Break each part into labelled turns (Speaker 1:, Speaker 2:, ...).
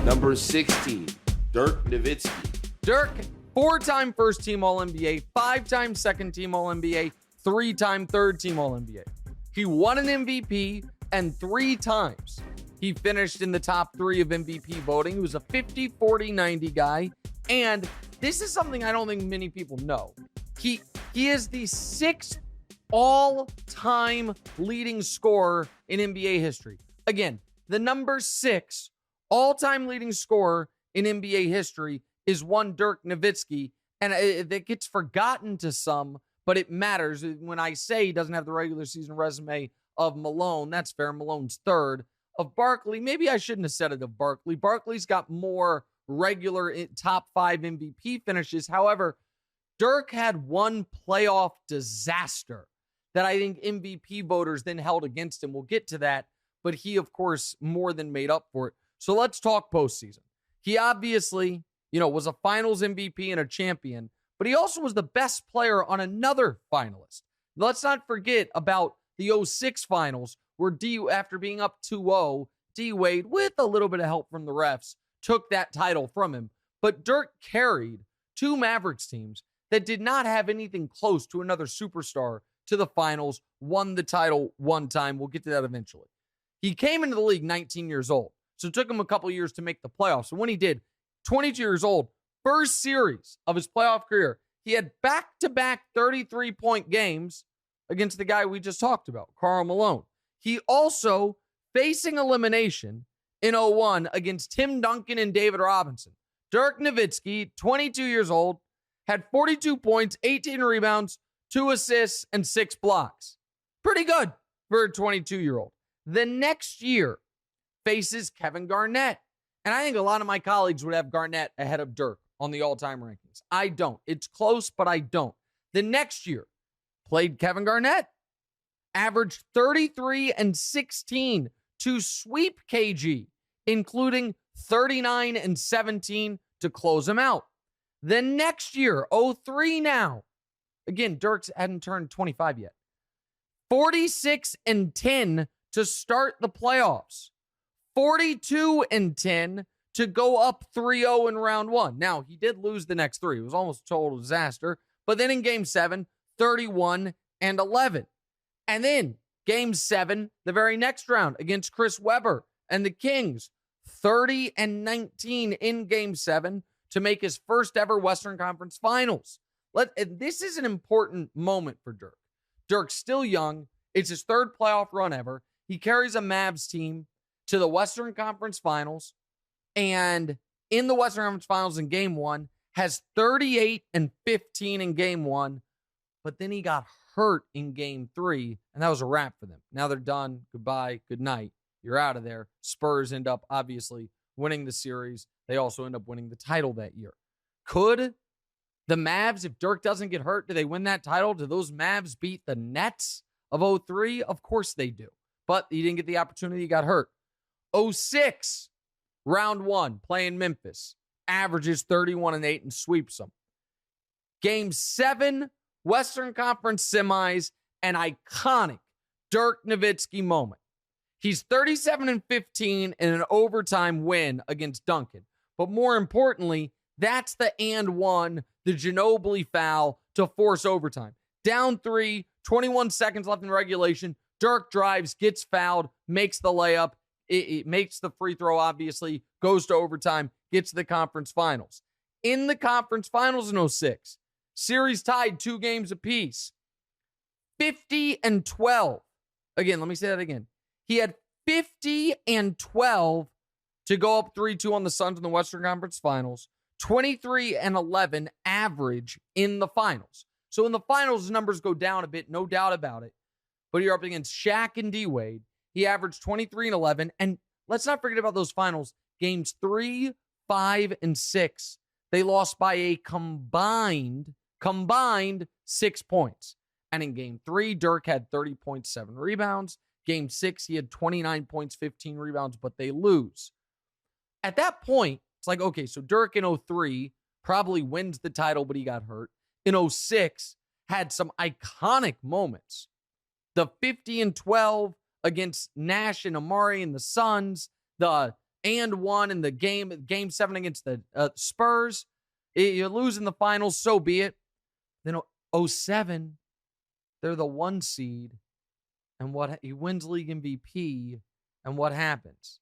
Speaker 1: Number 16, Dirk Nowitzki.
Speaker 2: Dirk, 4-time first-team All-NBA, 5-time second-team All-NBA, 3-time third-team All-NBA. He won an MVP, and 3 times he finished in the top 3 of MVP voting. He was a 50, 40, 90 guy, and this is something I don't think many people know. He is the 6th all-time leading scorer in NBA history. Again, the number 6 all-time leading scorer in NBA history is one Dirk Nowitzki, and it gets forgotten to some, but it matters. When I say he doesn't have the regular season resume of Malone, that's fair. Malone's 3rd. Of Barkley, maybe I shouldn't have said it of Barkley. Barkley's got more regular top 5 MVP finishes. However, Dirk had one playoff disaster that I think MVP voters then held against him. We'll get to that, but he, of course, more than made up for it. So let's talk postseason. He obviously, was a finals MVP and a champion, but he also was the best player on another finalist. Let's not forget about the 06 finals where after being up 2-0, D-Wade, with a little bit of help from the refs, took that title from him. But Dirk carried 2 Mavericks teams that did not have anything close to another superstar to the finals, won the title one time. We'll get to that eventually. He came into the league 19 years old, so it took him a couple years to make the playoffs. And when he did, 22 years old, first series of his playoff career, he had back-to-back 33-point games against the guy we just talked about, Karl Malone. He also, facing elimination in 01 against Tim Duncan and David Robinson. Dirk Nowitzki, 22 years old, had 42 points, 18 rebounds, 2 assists, and 6 blocks. Pretty good for a 22-year-old. The next year faces Kevin Garnett. And I think a lot of my colleagues would have Garnett ahead of Dirk on the all-time rankings. I don't. It's close, but I don't. The next year played Kevin Garnett, averaged 33 and 16 to sweep KG, including 39 and 17 to close him out. The next year, 03 now, again, Dirk hadn't turned 25 yet, 46 and 10 to start the playoffs, 42 and 10 to go up 3-0 in round 1. Now, he did lose the next 3. It was almost a total disaster. But then in game 7, 31 and 11. And then game 7, the very next round against Chris Webber and the Kings, 30 and 19 in game 7 to make his first ever Western Conference Finals. This is an important moment for Dirk. Dirk's still young. It's his 3rd playoff run ever. He carries a Mavs team to the Western Conference Finals, and in the Western Conference Finals in game 1, has 38 and 15 in game 1, but then he got hurt in game 3, and that was a wrap for them. Now they're done. Goodbye. Good night. You're out of there. Spurs end up, obviously, winning the series. They also end up winning the title that year. Could the Mavs, if Dirk doesn't get hurt, do they win that title? Do those Mavs beat the Nets of 03? Of course they do. But he didn't get the opportunity. He got hurt. 06, round 1, playing Memphis. Averages 31 and 8 and sweeps them. Game 7, Western Conference semis, an iconic Dirk Nowitzki moment. He's 37 and 15 in an overtime win against Duncan. But more importantly, that's the and one, the Ginobili foul to force overtime. Down 3, 21 seconds left in regulation. Dirk drives, gets fouled, makes the layup. It makes the free throw, obviously, goes to overtime, gets to the conference finals. In the conference finals in 06, series tied 2 games apiece. 50 and 12. Again, let me say that again. He had 50 and 12 to go up 3-2 on the Suns in the Western Conference Finals. 23 and 11 average in the finals. So in the finals, his numbers go down a bit, no doubt about it. But you're up against Shaq and D-Wade. He averaged 23 and 11. And let's not forget about those finals. Games 3, 5, and 6. They lost by a combined 6 points. And in game 3, Dirk had 30.7 rebounds. Game 6, he had 29 points, 15 rebounds, but they lose. At that point, it's like, okay, so Dirk in 03 probably wins the title, but he got hurt. In 06, had some iconic moments. The 50 and 12 against Nash and Amari and the Suns, the and 1 in the game 7 against the Spurs. You lose in the finals, so be it. Then 07, they're the 1 seed, and he wins league MVP, and what happens?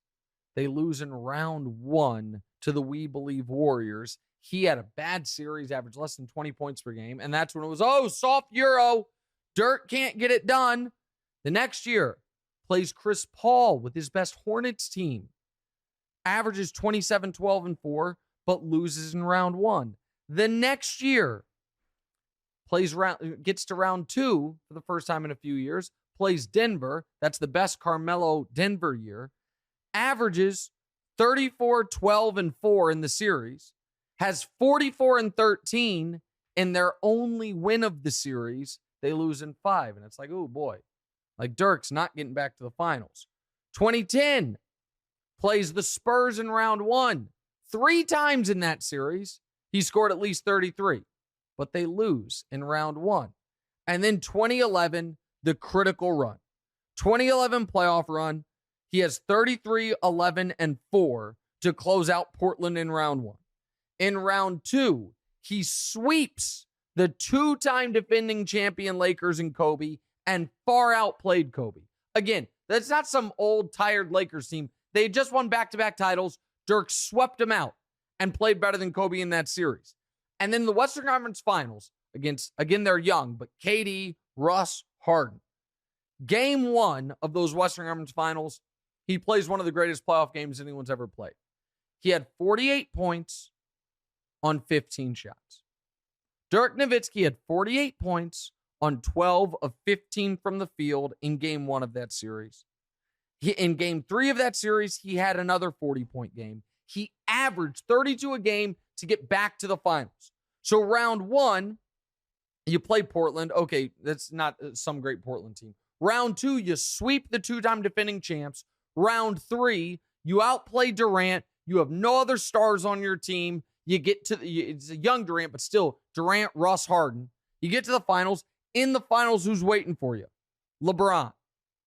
Speaker 2: They lose in round 1 to the We Believe Warriors. He had a bad series, averaged less than 20 points per game, and that's when it was, soft Euro. Dirk can't get it done. The next year, plays Chris Paul with his best Hornets team. Averages 27, 12, and 4, but loses in round 1. The next year, gets to round 2 for the first time in a few years, plays Denver. That's the best Carmelo Denver year. Averages 34, 12, and 4 in the series. Has 44 and 13 in their only win of the series. They lose in 5. And it's like, oh boy, like Dirk's not getting back to the finals. 2010, plays the Spurs in round 1. 3 times in that series, he scored at least 33, but they lose in round 1. And then 2011, the critical run. 2011 playoff run, he has 33, 11, and 4 to close out Portland in round 1. In round 2, he sweeps the 2-time defending champion Lakers and Kobe and far outplayed Kobe. Again, that's not some old, tired Lakers team. They just won back-to-back titles. Dirk swept them out and played better than Kobe in that series. And then the Western Conference Finals again, they're young, but KD, Russ, Harden. Game 1 of those Western Conference Finals, he plays one of the greatest playoff games anyone's ever played. He had 48 points on 15 shots. Dirk Nowitzki had 48 points on 12 of 15 from the field in game 1 of that series. In game 3 of that series, he had another 40-point game. He averaged 32 a game to get back to the finals. So round 1, you play Portland. Okay, that's not some great Portland team. Round 2, you sweep the 2-time defending champs. Round 3, you outplay Durant. You have no other stars on your team. You get to it's a young Durant, but still Durant, Russ, Harden. You get to the finals. In the finals, who's waiting for you? LeBron,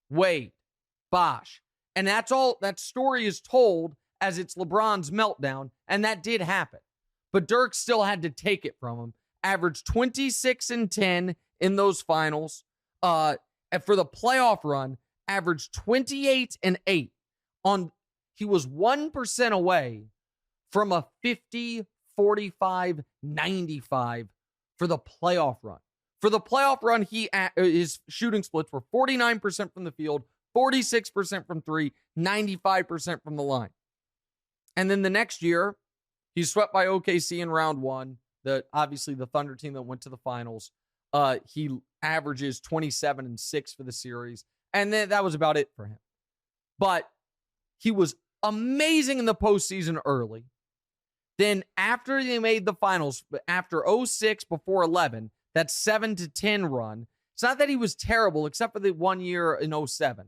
Speaker 2: Wade, Bosh. And that's all. That story is told as it's LeBron's meltdown, and that did happen. But Dirk still had to take it from him. Averaged 26 and 10 in those finals. And for the playoff run, averaged 28 and 8. He was 1% away from a 50, 45, 95 for the playoff run. For the playoff run, his shooting splits were 49% from the field, 46% from 3, 95% from the line. And then the next year, he's swept by OKC in round 1. Obviously the Thunder team that went to the finals. He averages 27 and 6 for the series. And then that was about it for him. But he was amazing in the postseason early. Then after they made the finals, after 06 before 11, that 7-10 run, it's not that he was terrible except for the 1 year in 07.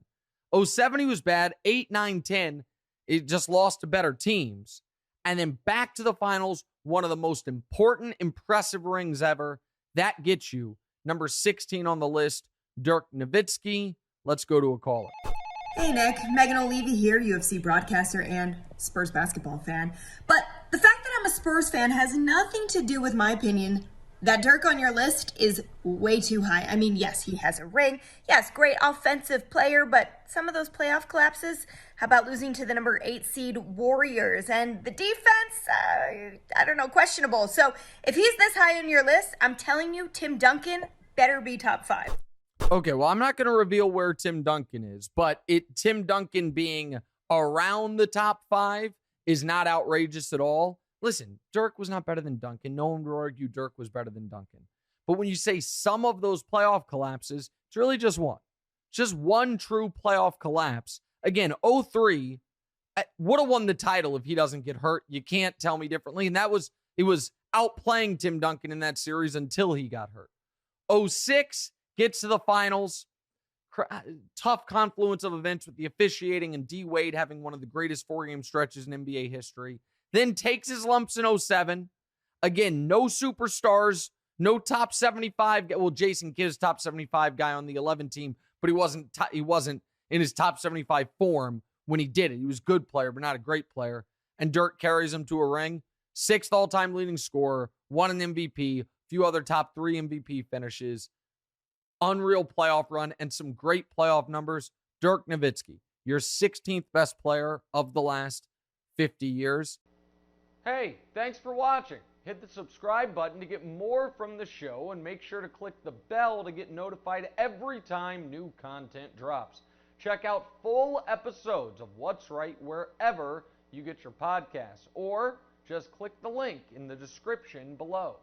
Speaker 2: 07 he was bad. 8, 9, 10, it just lost to better teams. And then back to the finals, one of the most important, impressive rings ever. That gets you number 16 on the list, Dirk Nowitzki. Let's go to a caller.
Speaker 3: Hey Nick, Megan O'Leary here, UFC broadcaster and Spurs basketball fan. But the fact that I'm a Spurs fan has nothing to do with my opinion that Dirk on your list is way too high. I mean, yes, he has a ring. Yes, great offensive player, but some of those playoff collapses, how about losing to the number 8 seed Warriors? And the defense, I don't know, questionable. So if he's this high on your list, I'm telling you, Tim Duncan better be top 5.
Speaker 2: Okay, well, I'm not going to reveal where Tim Duncan is, but Tim Duncan being around the top 5 is not outrageous at all. Listen, Dirk was not better than Duncan. No one will argue Dirk was better than Duncan. But when you say some of those playoff collapses, it's really just one. Just one true playoff collapse. Again, 03 would have won the title if he doesn't get hurt. You can't tell me differently. And it was outplaying Tim Duncan in that series until he got hurt. 06 gets to the finals. Tough confluence of events with the officiating and D. Wade having one of the greatest 4-game stretches in NBA history. Then takes his lumps in 07. Again, no superstars, no top 75. Well, Jason Kidd's top 75 guy on the 11 team, but he wasn't in his top 75 form when he did it. He was a good player, but not a great player. And Dirk carries him to a ring. 6th all-time leading scorer, won an MVP, a few other top 3 MVP finishes, unreal playoff run, and some great playoff numbers. Dirk Nowitzki, your 16th best player of the last 50 years.
Speaker 4: Hey, thanks for watching. Hit the subscribe button to get more from the show, and make sure to click the bell to get notified every time new content drops. Check out full episodes of What's Right wherever you get your podcasts, or just click the link in the description below.